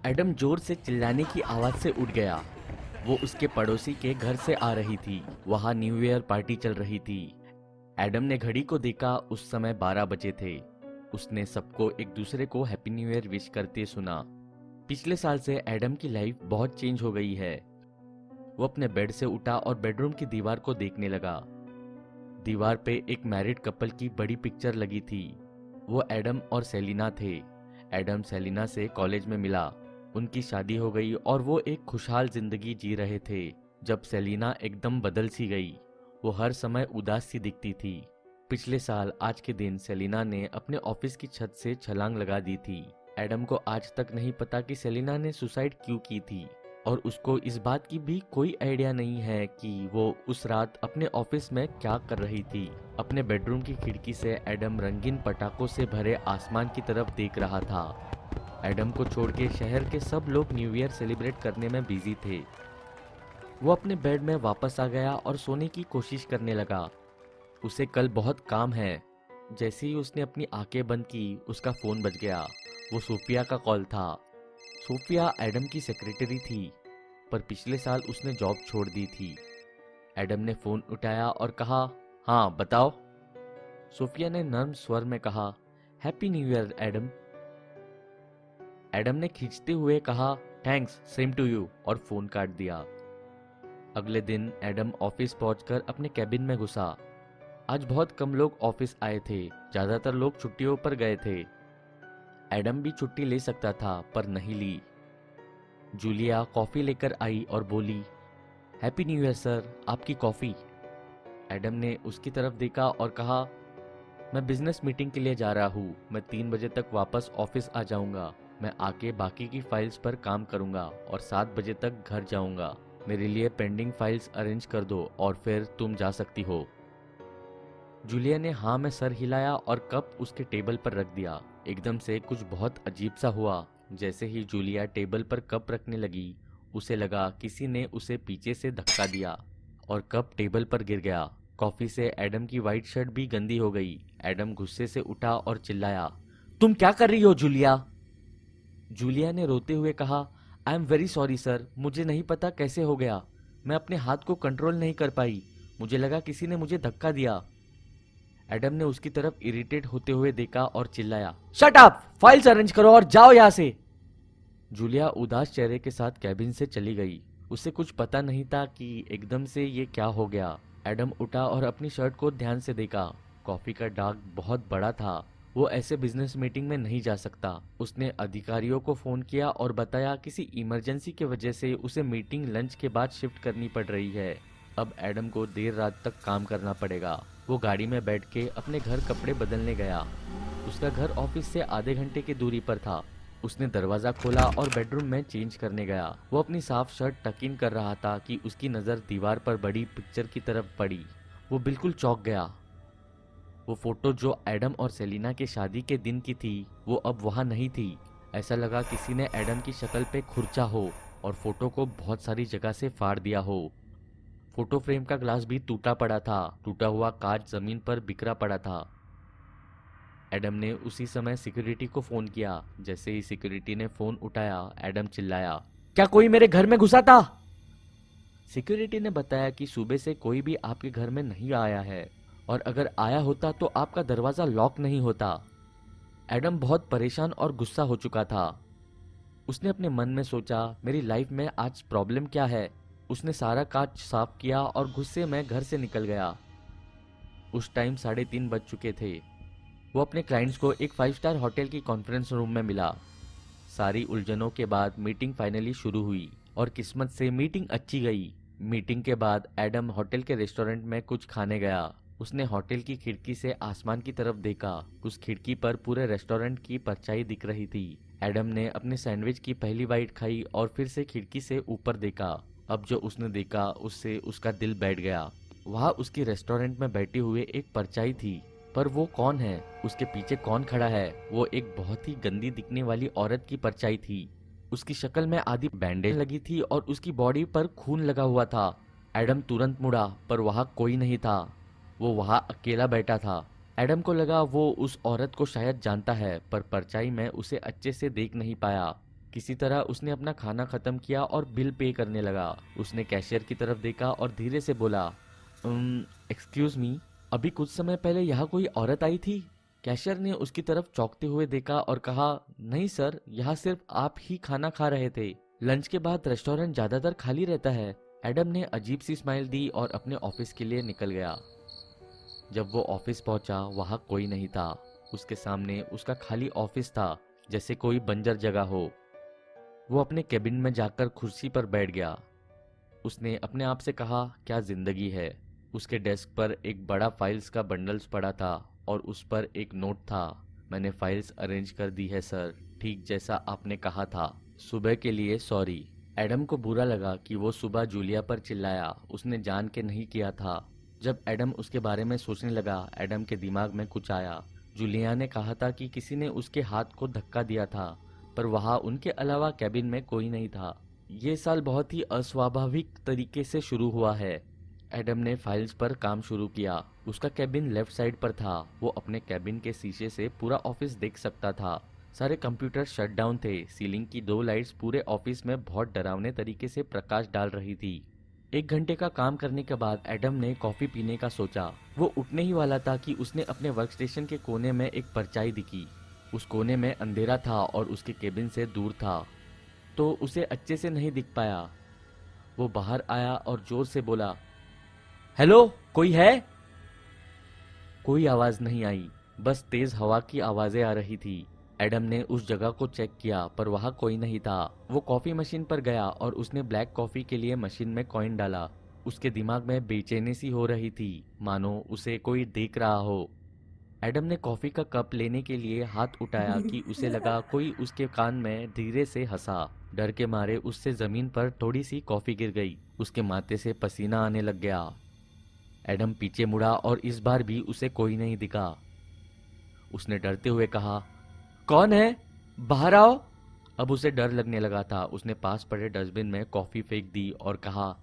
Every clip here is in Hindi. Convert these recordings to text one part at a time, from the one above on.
एडम जोर से चिल्लाने की आवाज से उठ गया। वो उसके पड़ोसी के घर से आ रही थी। वहां न्यू ईयर पार्टी चल रही थी। एडम ने घड़ी को देखा, उस समय 12 बजे थे। उसने सबको एक दूसरे को हैप्पी न्यू ईयर विश करते सुना। पिछले साल से एडम की लाइफ बहुत चेंज हो गई है। वो अपने बेड से उठा और बेडरूम की दीवार को देखने लगा। दीवार पे एक मैरिड कपल की बड़ी पिक्चर लगी थी। वो एडम और सेलिना थे। एडम सेलिना से कॉलेज में मिला। उनकी शादी हो गई और वो एक खुशहाल जिंदगी जी रहे थे। जब सेलिना एकदम बदल सी गई। वो हर समय उदास सी दिखती थी। पिछले साल आज के दिन सेलिना ने अपने ऑफिस की छत से छलांग लगा दी थी। एडम को आज तक नहीं पता कि सेलिना ने सुसाइड क्यों की थी और उसको इस बात की भी कोई आइडिया नहीं है कि वो उस रात अपने ऑफिस में क्या कर रही थी। अपने बेडरूम की खिड़की से एडम रंगीन पटाखों से भरे आसमान की तरफ देख रहा था। एडम को छोड़ के शहर के सब लोग न्यू ईयर सेलिब्रेट करने में बिजी थे। वो अपने बेड में वापस आ गया और सोने की कोशिश करने लगा। उसे कल बहुत काम है। जैसे ही उसने अपनी आंखें बंद की, उसका फोन बज गया। वो सोफिया का कॉल था। सोफिया एडम की सेक्रेटरी थी, पर पिछले साल उसने जॉब छोड़ दी थी। एडम ने फोन उठाया और कहा, हाँ बताओ। सोफिया ने नर्म स्वर में कहा, happy new year Adam. Adam ने खींचते हुए कहा, थैंक्स सेम टू यू, और फोन काट दिया। अगले दिन एडम ऑफिस पहुंचकर अपने कैबिन में घुसा। आज बहुत कम लोग ऑफिस आए थे। ज्यादातर लोग छुट्टियों पर गए थे। एडम भी छुट्टी ले सकता था, पर नहीं ली। जूलिया कॉफी लेकर आई और बोली, हैप्पी न्यू ईयर सर, आपकी कॉफी। एडम ने उसकी तरफ देखा और कहा, मैं बिजनेस मीटिंग के लिए जा रहा हूँ। मैं 3 बजे तक वापस ऑफिस आ जाऊंगा। मैं आके बाकी की फाइल्स पर काम करूंगा और 7 बजे तक घर जाऊंगा। मेरे लिए पेंडिंग फाइल्स अरेंज कर दो और फिर तुम जा सकती हो। जूलिया ने हाँ में सर हिलाया और कप उसके टेबल पर रख दिया। एकदम से कुछ बहुत अजीब सा हुआ। जैसे ही जूलिया टेबल पर कप रखने लगी, उसे लगा किसी ने उसे पीछे से धक्का दिया और कप टेबल पर गिर गया। कॉफी से एडम की वाइट शर्ट भी गंदी हो गई। एडम गुस्से से उठा और चिल्लाया, तुम क्या कर रही हो जूलिया? जूलिया ने रोते हुए कहा, I am very sorry sir, मुझे नहीं पता कैसे हो गया। मैं अपने हाथ को कंट्रोल नहीं कर पाई। मुझे लगा किसी ने मुझे धक्का दिया। एडम ने उसकी तरफ इरिटेट होते हुए देखा और चिल्लाया, शट अप, फाइल्स अरेंज करो और जाओ यहाँ से। जूलिया उदास चेहरे के साथ कैबिन से चली गई। उसे कुछ पता नहीं था कि एकदम से ये क्या हो गया। एडम उठा और अपनी शर्ट को ध्यान से देखा। कॉफी का दाग बहुत बड़ा था। वो ऐसे बिजनेस मीटिंग में नहीं जा सकता। उसने अधिकारियों को फोन किया और बताया किसी इमरजेंसी की वजह से उसे मीटिंग लंच के बाद शिफ्ट करनी पड़ रही है। अब एडम को देर रात तक काम करना पड़ेगा। वो गाड़ी में बैठ के अपने घर कपड़े बदलने गया। उसका घर ऑफिस से आधे घंटे की दूरी पर था। उसने दरवाजा खोला और बेडरूम में चेंज करने गया। वो अपनी साफ शर्ट टक इन कर रहा था कि उसकी नजर दीवार पर बड़ी पिक्चर की तरफ पड़ी। वो बिल्कुल चौंक गया। वो फोटो जो एडम और सेलिना के शादी के दिन की थी, वो अब वहां नहीं थी। ऐसा लगा किसी ने एडम की शक्ल पे खुरचा हो और फोटो को बहुत सारी जगह से फाड़ दिया हो। फोटो फ्रेम का ग्लास भी टूटा पड़ा था। टूटा हुआ कांच जमीन पर बिखरा पड़ा था। एडम ने उसी समय सिक्योरिटी को फोन किया। जैसे ही सिक्योरिटी ने फोन उठाया, एडम चिल्लाया, क्या कोई मेरे घर में घुसा था? सिक्योरिटी ने बताया कि सुबह से कोई भी आपके घर में नहीं आया है और अगर आया होता तो आपका दरवाजा लॉक नहीं होता। एडम बहुत परेशान और गुस्सा हो चुका था। उसने अपने मन में सोचा, मेरी लाइफ में आज प्रॉब्लम क्या है? उसने सारा कांच साफ किया और गुस्से में घर से निकल गया। उस टाइम 3:30 बज चुके थे। वो अपने क्लाइंट्स को एक 5 स्टार होटल की कॉन्फ्रेंस रूम में मिला। सारी उलझनों के बाद मीटिंग फाइनली शुरू हुई और किस्मत से मीटिंग अच्छी गई। मीटिंग के बाद एडम होटल के रेस्टोरेंट में कुछ खाने गया। उसने होटल की खिड़की से आसमान की तरफ देखा। उस खिड़की पर पूरे रेस्टोरेंट की परछाई दिख रही थी। एडम ने अपने सैंडविच की पहली बाइट खाई और फिर से खिड़की से ऊपर देखा। अब जो उसने देखा उससे उसका दिल बैठ गया। वहाँ उसकी रेस्टोरेंट में बैठी हुई एक परछाई थी, पर वो कौन है? उसके पीछे कौन खड़ा है? वो एक बहुत ही गंदी दिखने वाली औरत की परछाई थी। उसकी शक्ल में आधी बैंडेज लगी थी और उसकी बॉडी पर खून लगा हुआ था। एडम तुरंत मुड़ा, पर वहां कोई नहीं था। वो वहां अकेला बैठा था। एडम को लगा वो उस औरत को शायद जानता है, पर परछाई में उसे अच्छे से देख नहीं पाया। किसी तरह उसने अपना खाना खत्म किया और बिल पे करने लगा। उसने कैशियर की तरफ देखा और धीरे से बोला, एक्सक्यूज मी, अभी कुछ समय पहले यहाँ कोई औरत आई थी? कैशियर ने उसकी तरफ चौंकते हुए देखा और कहा, नहीं सर, यहाँ सिर्फ आप ही खाना खा रहे थे। लंच के बाद रेस्टोरेंट ज्यादातर खाली रहता है। एडम ने अजीब सी स्माइल दी और अपने ऑफिस के लिए निकल गया। जब वो ऑफिस पहुंचा, वहाँ कोई नहीं था। उसके सामने उसका खाली ऑफिस था, जैसे कोई बंजर जगह हो। वो अपने केबिन में जाकर कुर्सी पर बैठ गया। उसने अपने आप से कहा, क्या जिंदगी है। उसके डेस्क पर एक बड़ा फाइल्स का बंडल्स पड़ा था और उस पर एक नोट था, मैंने फाइल्स अरेंज कर दी है सर, ठीक जैसा आपने कहा था। सुबह के लिए सॉरी। एडम को बुरा लगा कि वो सुबह जूलिया पर चिल्लाया। उसने जान के नहीं किया था। जब एडम उसके बारे में सोचने लगा, एडम के दिमाग में कुछ आया। जूलिया ने कहा था कि किसी ने उसके हाथ को धक्का दिया था, पर वहां उनके अलावा कैबिन में कोई नहीं था। ये साल बहुत ही अस्वाभाविक तरीके से शुरू हुआ है। एडम ने फाइल्स पर काम शुरू किया। उसका कैबिन लेफ्ट साइड पर था। वो अपने कैबिन के शीशे से पूरा ऑफिस देख सकता था। सारे कंप्यूटर शट डाउन थे। सीलिंग की 2 लाइट्स पूरे ऑफिस में बहुत डरावने तरीके से प्रकाश डाल रही थी। 1 घंटे का काम करने के बाद एडम ने कॉफी पीने का सोचा। वो उठने ही वाला था कि उसने अपने वर्कस्टेशन के कोने में एक परछाई दिखी। उस कोने में अंधेरा था और उसके केबिन से दूर था, तो उसे अच्छे से नहीं दिख पाया। वो बाहर आया और जोर से बोला, हेलो, कोई है? कोई आवाज नहीं आई, बस तेज हवा की आवाजें आ रही थी। एडम ने उस जगह को चेक किया, पर वहां कोई नहीं था। वो कॉफी मशीन पर गया और उसने ब्लैक कॉफी के लिए मशीन में कॉइन डाला। उसके दिमाग में बेचैनी सी हो रही थी, मानो उसे कोई देख रहा हो। एडम ने कॉफी का कप लेने के लिए हाथ उठाया कि उसे लगा कोई उसके कान में धीरे से हंसा। डर के मारे उससे जमीन पर थोड़ी सी कॉफी गिर गई। उसके माथे से पसीना आने लग गया। एडम पीछे मुड़ा और इस बार भी उसे कोई नहीं दिखा। उसने डरते हुए कहा, कौन है? बाहर आओ। अब उसे डर लगने लगा था। उसने पास पड़े डस्टबिन में कॉफी फेंक दी और कहा,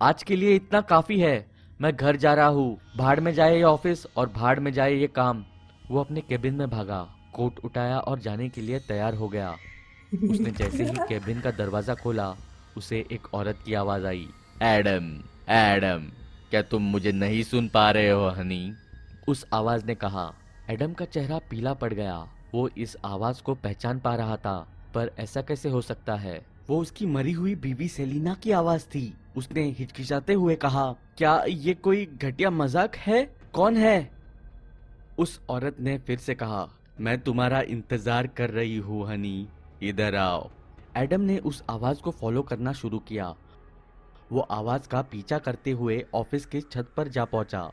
आज के लिए इतना काफी है, मैं घर जा रहा हूँ। भाड़ में जाए ये ऑफिस और भाड़ में जाए ये काम। वो अपने केबिन में भागा, कोट उठाया और जाने के लिए तैयार हो गया। उसने जैसे ही केबिन का दरवाजा खोला, उसे एक औरत की आवाज आई, एडम, एडम, क्या तुम मुझे नहीं सुन पा रहे हो हनी? उस आवाज ने कहा। एडम का चेहरा पीला पड़ गया। वो इस आवाज को पहचान पा रहा था, पर ऐसा कैसे हो सकता है? वो उसकी मरी हुई बीवी सेलिना की आवाज थी। उसने हिचकिचाते हुए कहा, क्या ये कोई घटिया मजाक है? कौन है? उस औरत ने फिर से कहा, मैं तुम्हारा इंतजार कर रही हूँ हनी, इधर आओ। एडम ने उस आवाज को फॉलो करना शुरू किया। वो आवाज का पीछा करते हुए ऑफिस की छत पर जा पहुंचा।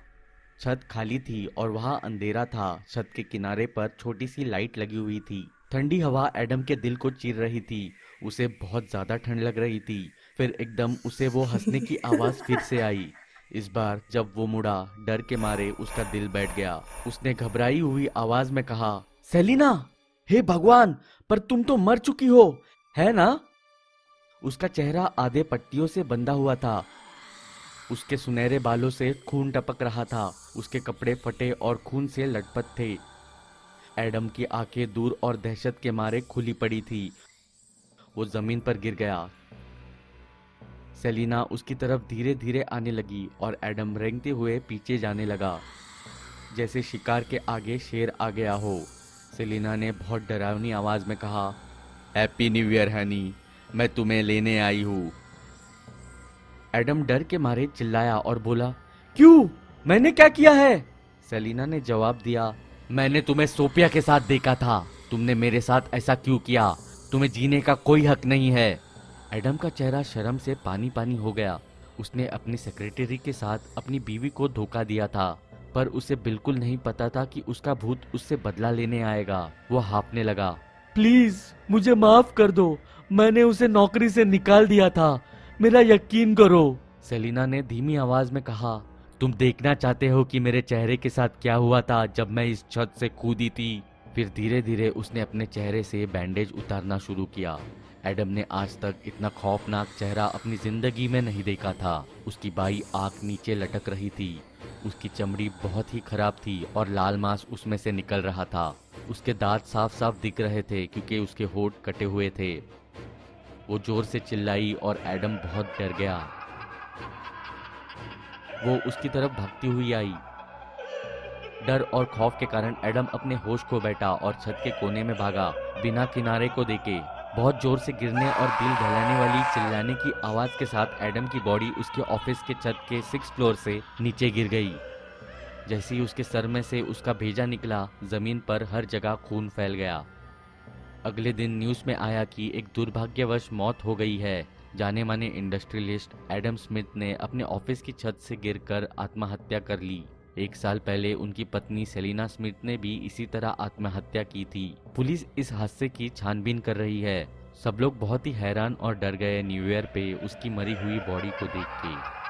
छत खाली थी और वहां अंधेरा था। छत के किनारे पर छोटी सी लाइट लगी हुई थी। ठंडी हवा एडम के दिल को चीर रही थी। उसे बहुत ज्यादा ठंड लग रही थी। फिर एकदम उसे वो हंसने की आवाज फिर से आई। इस बार जब वो मुड़ा, डर के मारे उसका दिल बैठ गया। उसने घबराई हुई आवाज में कहा, सेलिना, हे भगवान, पर तुम तो मर चुकी हो, है ना? उसका चेहरा आधे पट्टियों से बंधा हुआ था। उसके सुनहरे बालों से खून टपक रहा था। उसके कपड़े फटे और खून से लटपट थे। एडम की आंखें दूर और दहशत के मारे खुली पड़ी थी। वो जमीन पर गिर गया। सेलिना उसकी तरफ धीरे धीरे आने लगी और एडम रेंगते हुए पीछे जाने लगा, जैसे शिकार के आगे शेर आ गया हो। सेलिना ने बहुत डरावनी आवाज में कहा, हैप्पी न्यू ईयर हनी, मैं तुम्हें लेने आई हूँ। एडम डर के मारे चिल्लाया और बोला, क्यों? मैंने क्या किया है? सेलिना ने जवाब दिया, मैंने तुम्हें सोफिया के साथ देखा था। तुमने मेरे साथ ऐसा क्यों किया? तुम्हें जीने का कोई हक नहीं है। एडम का चेहरा शर्म से पानी पानी हो गया। उसने अपनी सेक्रेटरी के साथ अपनी बीवी को धोखा दिया था, पर उसे बिल्कुल नहीं पता था कि उसका भूत उससे बदला लेने आएगा। वो हाँफने लगा, प्लीज मुझे माफ कर दो, मैंने उसे नौकरी से निकाल दिया था, मेरा यकीन करो। सेलिना ने धीमी आवाज में कहा, तुम देखना चाहते हो कि मेरे चेहरे के साथ क्या हुआ था जब मैं इस छत से कूदी थी? फिर धीरे धीरे उसने अपने चेहरे से बैंडेज उतारना शुरू किया। एडम ने आज तक इतना खौफनाक चेहरा अपनी जिंदगी में नहीं देखा था। उसकी बाई आंख नीचे लटक रही थी। उसकी चमड़ी बहुत ही खराब थी और लाल मांस उसमें से निकल रहा था। उसके दांत साफ साफ दिख रहे थे क्योंकि उसके होंठ कटे हुए थे। वो जोर से चिल्लाई और एडम बहुत डर गया। वो उसकी तरफ भागती हुई आई। डर और खौफ के कारण एडम अपने होश खो बैठा और छत के कोने में भागा, बिना किनारे को देखे। बहुत जोर से गिरने और दिल दहलाने वाली चिल्लाने की आवाज के साथ एडम की बॉडी उसके ऑफिस के छत के 6 फ्लोर से नीचे गिर गई। जैसे ही उसके सर में से उसका भेजा निकला, जमीन पर हर जगह खून फैल गया। अगले दिन न्यूज़ में आया कि एक दुर्भाग्यवश मौत हो गई है। जाने माने इंडस्ट्रियलिस्ट एडम स्मिथ ने अपने ऑफिस की छत से गिरकर आत्महत्या कर ली। 1 साल पहले उनकी पत्नी सेलिना स्मिथ ने भी इसी तरह आत्महत्या की थी। पुलिस इस हादसे की छानबीन कर रही है। सब लोग बहुत ही हैरान और डर गए न्यू ईयर पे उसकी मरी हुई बॉडी को देख के।